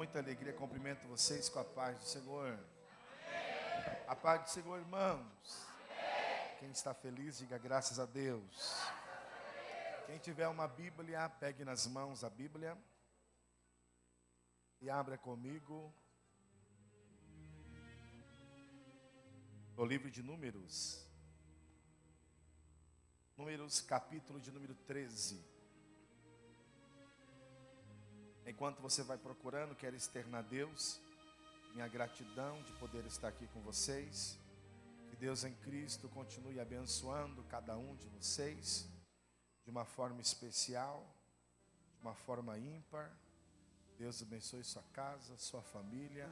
muita alegria, cumprimento vocês com a paz do Senhor. A paz do Senhor, irmãos. Quem está feliz, diga graças a Deus. Quem tiver uma Bíblia, pegue nas mãos a Bíblia e abra comigo no livro de Números. Números, capítulo de número 13. Enquanto você vai procurando, quero externar a Deus minha gratidão de poder estar aqui com vocês. Que Deus em Cristo continue abençoando cada um de vocês de uma forma especial, de uma forma ímpar. Deus abençoe sua casa, sua família,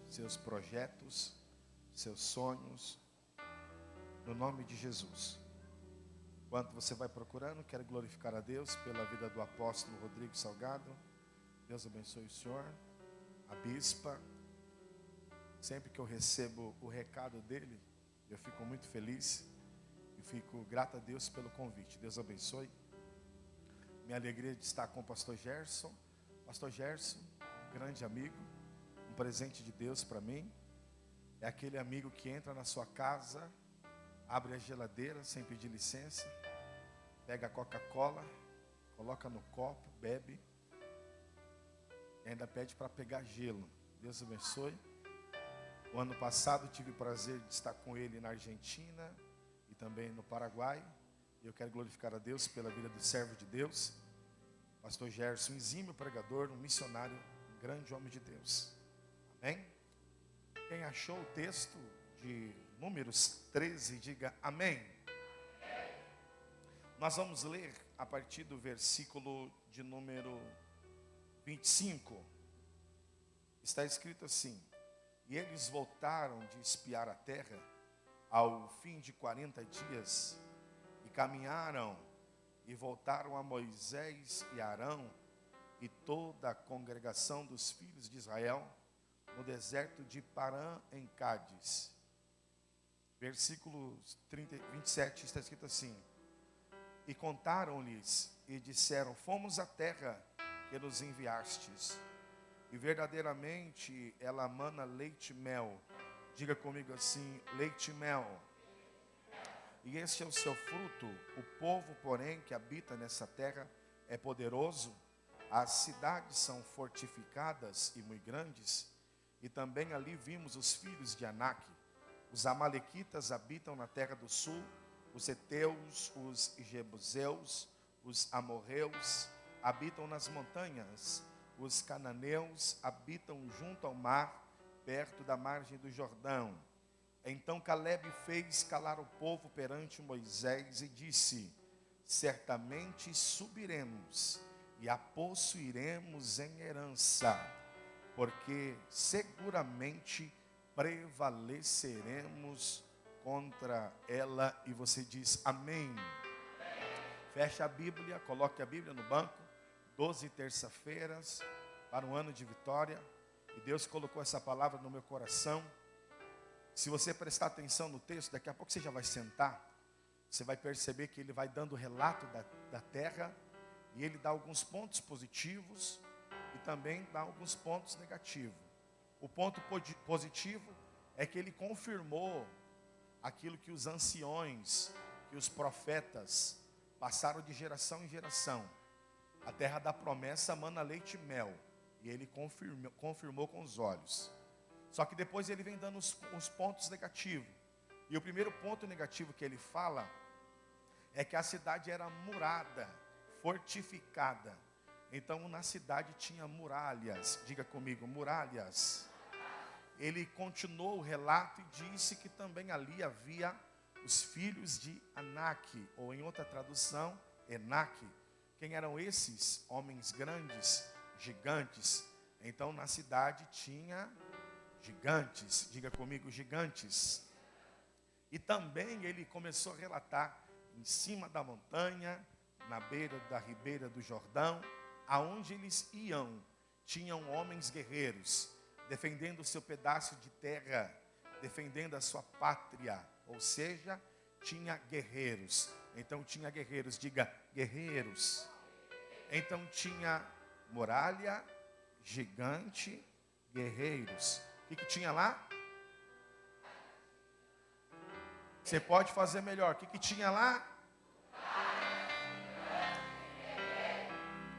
seus projetos, seus sonhos, no nome de Jesus. Enquanto você vai procurando, quero glorificar a Deus pela vida do apóstolo Rodrigo Salgado. Deus abençoe o senhor, a bispa. Sempre que eu recebo o recado dele, eu fico muito feliz e fico grato a Deus pelo convite. Deus abençoe. Minha alegria de estar com o pastor Gerson. Pastor Gerson, grande amigo, um presente de Deus para mim. É aquele amigo que entra na sua casa, abre a geladeira sem pedir licença, pega a Coca-Cola, coloca no copo, bebe, e ainda pede para pegar gelo. Deus abençoe. O ano passado tive o prazer de estar com ele na Argentina e também no Paraguai. E eu quero glorificar a Deus pela vida do servo de Deus, pastor Gerson, um exímio pregador, um missionário, um grande homem de Deus. Amém? Quem achou o texto de Números 13, diga amém. Nós vamos ler a partir do versículo de número 25. Está escrito assim: e eles voltaram de espiar a terra ao fim de 40 dias, e caminharam e voltaram a Moisés e Arão e toda a congregação dos filhos de Israel no deserto de Parã, em Cádiz. Versículo 27 está escrito assim: e contaram-lhes e disseram: fomos à terra que nos enviastes, e verdadeiramente ela mana leite e mel. Diga comigo assim: leite e mel. E este é o seu fruto. O povo, porém, que habita nessa terra é poderoso. As cidades são fortificadas e muito grandes. E também ali vimos os filhos de Anak. Os amalequitas habitam na terra do sul. Os heteus, os jebuseus, os amorreus habitam nas montanhas. Os cananeus habitam junto ao mar, perto da margem do Jordão. Então Calebe fez calar o povo perante Moisés e disse: certamente subiremos e a possuiremos em herança, porque seguramente prevaleceremos contra ela. E você diz amém. Fecha a Bíblia, coloque a Bíblia no banco. 12 terça-feiras para um ano de vitória. E Deus colocou essa palavra no meu coração. Se você prestar atenção no texto, daqui a pouco você já vai sentar. Você vai perceber que ele vai dando relato da terra. E ele dá alguns pontos positivos e também dá alguns pontos negativos. O ponto positivo é que ele confirmou aquilo que os anciões, que os profetas passaram de geração em geração. A terra da promessa mana leite e mel. E ele confirmou com os olhos. Só que depois ele vem dando os pontos negativos. E o primeiro ponto negativo que ele fala é que a cidade era murada, fortificada. Então na cidade tinha muralhas. Diga comigo, muralhas. Ele continuou o relato e disse que também ali havia os filhos de Anak, ou em outra tradução, Enac. Quem eram esses? Homens grandes, gigantes. Então na cidade tinha gigantes. Diga comigo, gigantes. E também ele começou a relatar em cima da montanha, na beira da ribeira do Jordão, aonde eles iam, tinham homens guerreiros, defendendo o seu pedaço de terra, defendendo a sua pátria. Ou seja, tinha guerreiros. Então tinha guerreiros, diga guerreiros. Então tinha muralha, gigante, guerreiros. O que tinha lá? Você pode fazer melhor. O que tinha lá?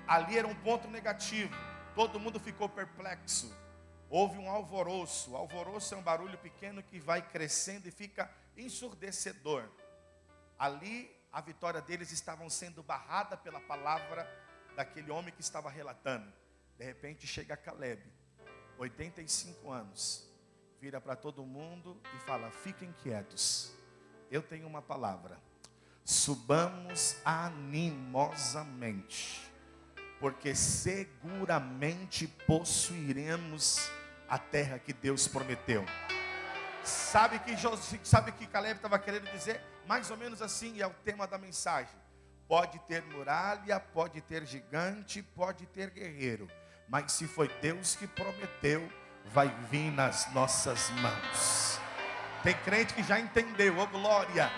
Ali era um ponto negativo. Todo mundo ficou perplexo. Houve um alvoroço. O alvoroço é um barulho pequeno que vai crescendo e fica ensurdecedor. Ali, a vitória deles estava sendo barrada pela palavra daquele homem que estava relatando. De repente chega Caleb, 85 anos, vira para todo mundo e fala: fiquem quietos, eu tenho uma palavra. Subamos animosamente, porque seguramente possuiremos a terra que Deus prometeu. Sabe que Caleb estava querendo dizer? Mais ou menos assim, é o tema da mensagem. Pode ter muralha, pode ter gigante, pode ter guerreiro, mas se foi Deus que prometeu, vai vir nas nossas mãos. Tem crente que já entendeu, ô glória.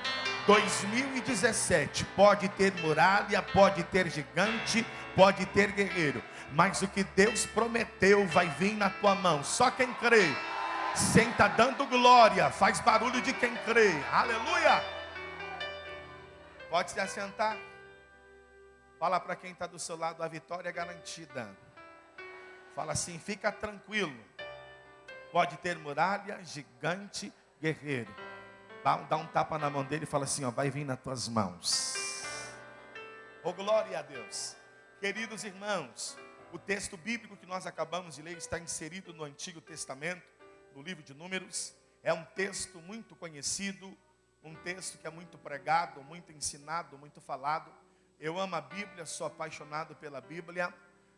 2017, pode ter muralha, pode ter gigante, pode ter guerreiro, mas o que Deus prometeu vai vir na tua mão. Só quem crê, senta dando glória, faz barulho de quem crê, aleluia. Pode se assentar. Fala para quem está do seu lado: a vitória é garantida. Fala assim: fica tranquilo, pode ter muralha, gigante, guerreiro. Dá um tapa na mão dele e fala assim: ó, vai vir nas tuas mãos. Oh, glória a Deus. Queridos irmãos, o texto bíblico que nós acabamos de ler está inserido no Antigo Testamento, no livro de Números. É um texto muito conhecido, um texto que é muito pregado, muito ensinado, muito falado. Eu amo a Bíblia, sou apaixonado pela Bíblia,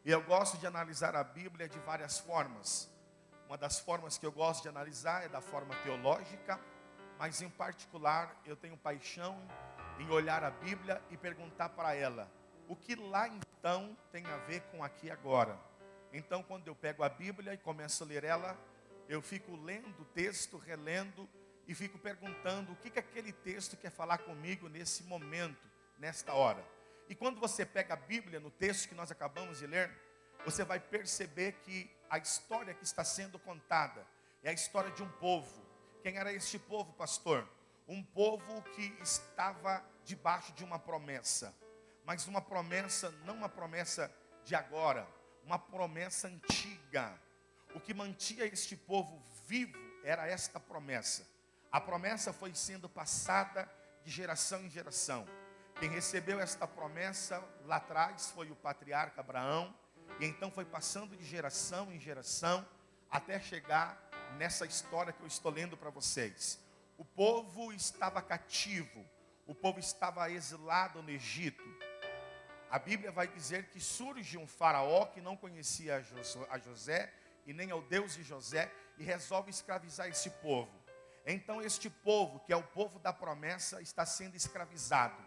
e eu gosto de analisar a Bíblia de várias formas. Uma das formas que eu gosto de analisar é da forma teológica, mas em particular eu tenho paixão em olhar a Bíblia e perguntar para ela: o que lá então tem a ver com aqui agora? Então, quando eu pego a Bíblia e começo a ler ela, eu fico lendo o texto, relendo, e fico perguntando o que aquele texto quer falar comigo nesse momento, nesta hora. E quando você pega a Bíblia, no texto que nós acabamos de ler, você vai perceber que a história que está sendo contada é a história de um povo. Quem era este povo, pastor? Um povo que estava debaixo de uma promessa. Mas uma promessa, não uma promessa de agora, uma promessa antiga. O que mantinha este povo vivo era esta promessa. A promessa foi sendo passada de geração em geração. Quem recebeu esta promessa lá atrás foi o patriarca Abraão, e então foi passando de geração em geração, até chegar nessa história que eu estou lendo para vocês. O povo estava cativo, o povo estava exilado no Egito. A Bíblia vai dizer que surge um faraó que não conhecia a José, e nem ao Deus de José, e resolve escravizar esse povo. Então este povo, que é o povo da promessa, está sendo escravizado.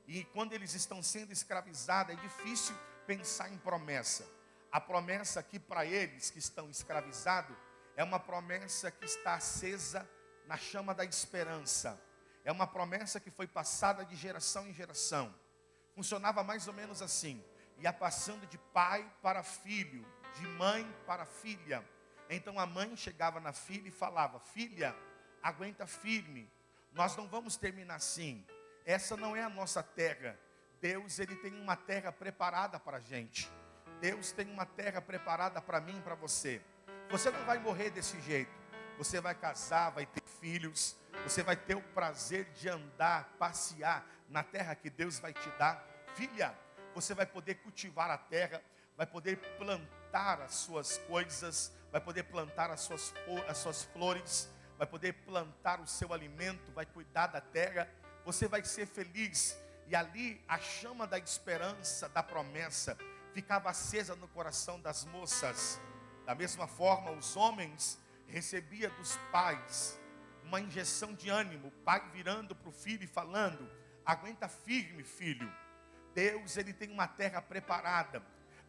E quando eles estão sendo escravizados, é difícil pensar em promessa. A promessa aqui para eles que estão escravizados, é uma promessa que está acesa na chama da esperança. É uma promessa que foi passada de geração em geração. Funcionava mais ou menos assim: ia passando de pai para filho, de mãe para filha. Então a mãe chegava na filha e falava: filha, aguenta firme, nós não vamos terminar assim. Essa não é a nossa terra. Deus, Ele tem uma terra preparada para a gente. Deus tem uma terra preparada para mim e para você. Você não vai morrer desse jeito. Você vai casar, vai ter filhos. Você vai ter o prazer de andar, passear na terra que Deus vai te dar. Filha, você vai poder cultivar a terra, vai poder plantar as suas coisas, vai poder plantar as suas flores, vai poder plantar o seu alimento, vai cuidar da terra. Você vai ser feliz. E ali a chama da esperança, da promessa, ficava acesa no coração das moças. Da mesma forma, os homens recebiam dos pais uma injeção de ânimo. O pai virando para o filho e falando: aguenta firme, filho. Deus, Ele tem uma terra preparada.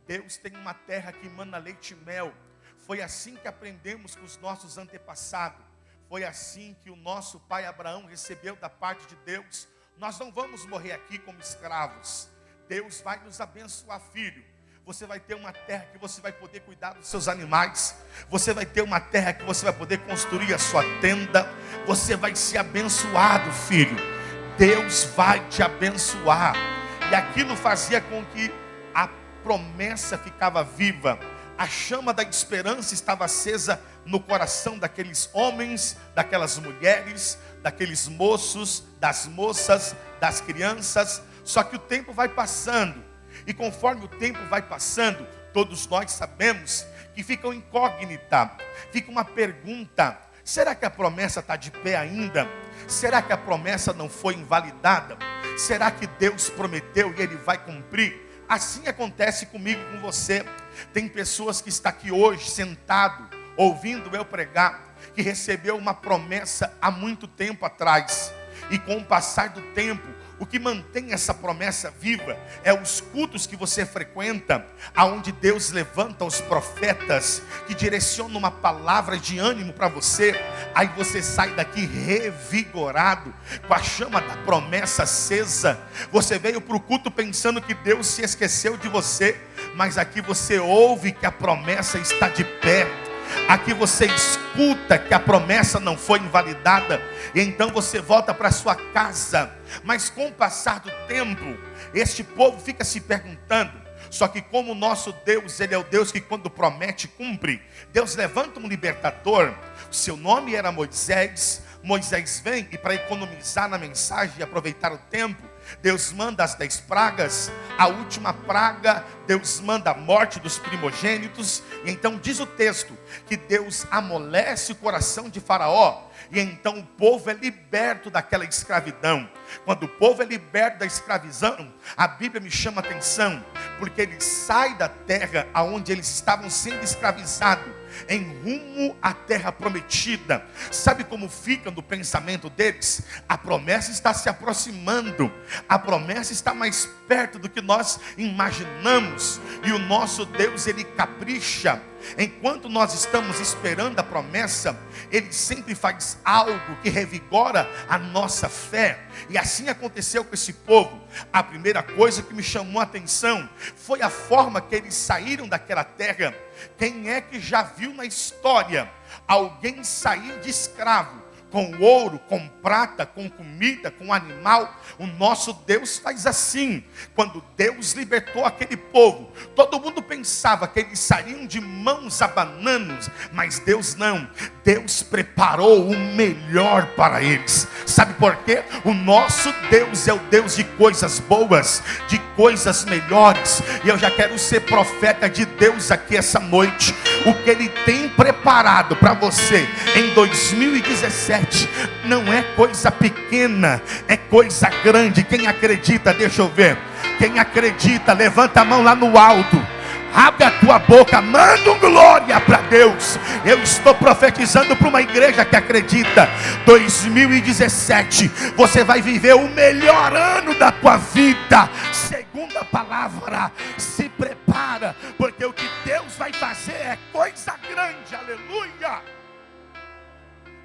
Deus tem uma terra que emana leite e mel. Foi assim que aprendemos com os nossos antepassados. Foi assim que o nosso pai Abraão recebeu da parte de Deus. Nós não vamos morrer aqui como escravos. Deus vai nos abençoar, filho. Você vai ter uma terra que você vai poder cuidar dos seus animais. Você vai ter uma terra que você vai poder construir a sua tenda. Você vai ser abençoado, filho. Deus vai te abençoar. E aquilo fazia com que a promessa ficava viva. A chama da esperança estava acesa no coração daqueles homens, daquelas mulheres, daqueles moços, das moças, das crianças. Só que o tempo vai passando. E conforme o tempo vai passando, todos nós sabemos que fica uma incógnita, fica uma pergunta: será que a promessa está de pé ainda? Será que a promessa não foi invalidada? Será que Deus prometeu e Ele vai cumprir? Assim acontece comigo e com você. Tem pessoas que estão aqui hoje sentado, ouvindo eu pregar, que recebeu uma promessa há muito tempo atrás. E com o passar do tempo, o que mantém essa promessa viva é os cultos que você frequenta, aonde Deus levanta os profetas que direcionam uma palavra de ânimo para você. Aí você sai daqui revigorado, com a chama da promessa acesa. Você veio para o culto pensando que Deus se esqueceu de você, mas aqui você ouve que a promessa está de pé. Aqui você escuta que a promessa não foi invalidada. E então você volta para sua casa. Mas com o passar do tempo, este povo fica se perguntando: só que como o nosso Deus, Ele é o Deus que quando promete, cumpre. Deus levanta um libertador. Seu nome era Moisés. Moisés vem e, para economizar na mensagem e aproveitar o tempo, Deus manda as 10 pragas. A última praga, Deus manda a morte dos primogênitos. E então diz o texto que Deus amolece o coração de Faraó. E então o povo é liberto daquela escravidão. Quando o povo é liberto da escravidão, a Bíblia me chama a atenção, porque ele sai da terra aonde eles estavam sendo escravizados, em rumo à terra prometida. Sabe como fica no pensamento deles? A promessa está se aproximando. A promessa está mais perto do que nós imaginamos. E o nosso Deus, Ele capricha. Enquanto nós estamos esperando a promessa, Ele sempre faz algo que revigora a nossa fé. E assim aconteceu com esse povo. A primeira coisa que me chamou a atenção foi a forma que eles saíram daquela terra. Quem é que já viu na história alguém sair de escravo com ouro, com prata, com comida, com animal? O nosso Deus faz assim. Quando Deus libertou aquele povo, todo mundo pensava que eles sairiam de mãos abanadas, mas Deus não. Deus preparou o melhor para eles. Sabe por quê? O nosso Deus é o Deus de coisas boas, de coisas melhores. E eu já quero ser profeta de Deus aqui essa noite. O que Ele tem preparado para você em 2017 não é coisa pequena, é coisa grande. Quem acredita, deixa eu ver. Quem acredita, levanta a mão lá no alto. Abre a tua boca, manda um glória para Deus. Eu estou profetizando para uma igreja que acredita. 2017, você vai viver o melhor ano da tua vida. Segunda palavra, se prepara, porque o que Deus vai fazer é coisa grande. Aleluia.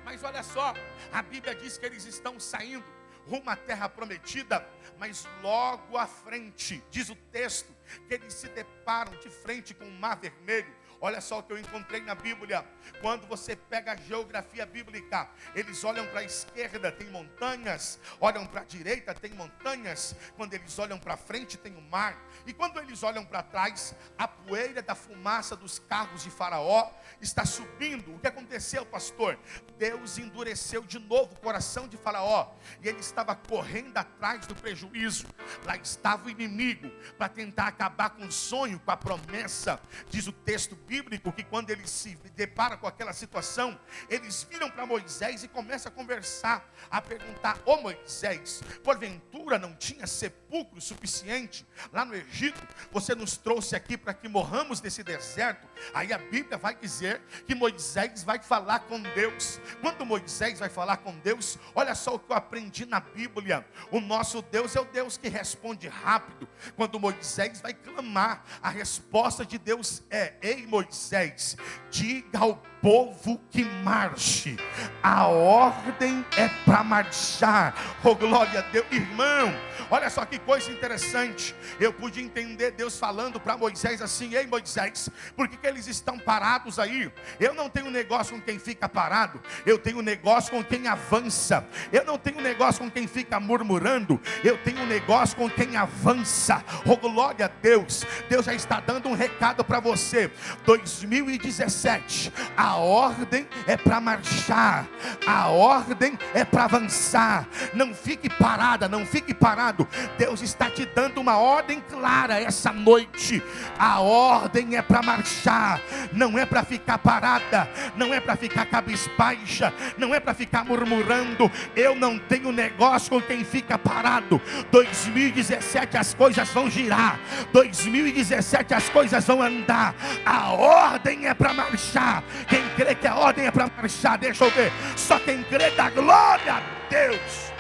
Mas olha só, a Bíblia diz que eles estão saindo rumo à terra prometida, mas logo à frente, diz o texto, que eles se deparam de frente com o mar vermelho. Olha só o que eu encontrei na Bíblia. Quando você pega a geografia bíblica, eles olham para a esquerda, tem montanhas. Olham para a direita, tem montanhas. Quando eles olham para frente, tem o mar. E quando eles olham para trás, a poeira da fumaça dos carros de Faraó está subindo. O que aconteceu, pastor? Deus endureceu de novo o coração de Faraó. E ele estava correndo atrás do prejuízo. Lá estava o inimigo para tentar acabar com o sonho, com a promessa. Diz o texto bíblico que quando eles se deparam com aquela situação, eles viram para Moisés e começam a conversar, a perguntar: ô Moisés, porventura não tinha sepulcro suficiente lá no Egito? Você nos trouxe aqui para que morramos nesse deserto? Aí a Bíblia vai dizer que Moisés vai falar com Deus. Quando Moisés vai falar com Deus, olha só o que eu aprendi na Bíblia. O nosso Deus é o Deus que responde rápido. Quando Moisés vai clamar, a resposta de Deus é: ei Moisés, diga ao povo que marche. A ordem é para marchar. Oh, glória a Deus. Irmão, olha só que coisa interessante. Eu pude entender Deus falando para Moisés assim: ei Moisés, por que eles estão parados aí? Eu não tenho negócio com quem fica parado, eu tenho negócio com quem avança. Eu não tenho negócio com quem fica murmurando, eu tenho negócio com quem avança. Oh, glória a Deus. Deus já está dando um recado para você. 2017, a ordem é para marchar, a ordem é para avançar. Não fique parada, não fique parado. Deus está te dando uma ordem clara essa noite. A ordem é para marchar, não é para ficar parada, não é para ficar cabisbaixa, não é para ficar murmurando. Eu não tenho negócio com quem fica parado. 2017 as coisas vão girar, 2017 as coisas vão andar. A ordem é para marchar. Quem crê que a ordem é para marchar, deixa eu ver. Só quem crê dá glória a Deus.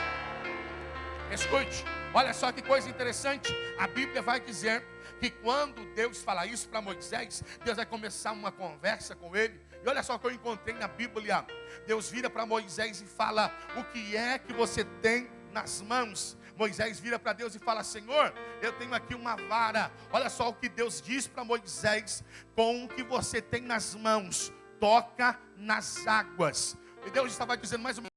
Escute, olha só que coisa interessante. A Bíblia vai dizer que quando Deus fala isso para Moisés, Deus vai começar uma conversa com ele. E olha só o que eu encontrei na Bíblia. Deus vira para Moisés e fala: o que é que você tem nas mãos? Moisés vira para Deus e fala: Senhor, eu tenho aqui uma vara. Olha só o que Deus diz para Moisés: com o que você tem nas mãos, toca nas águas. E Deus estava dizendo mais uma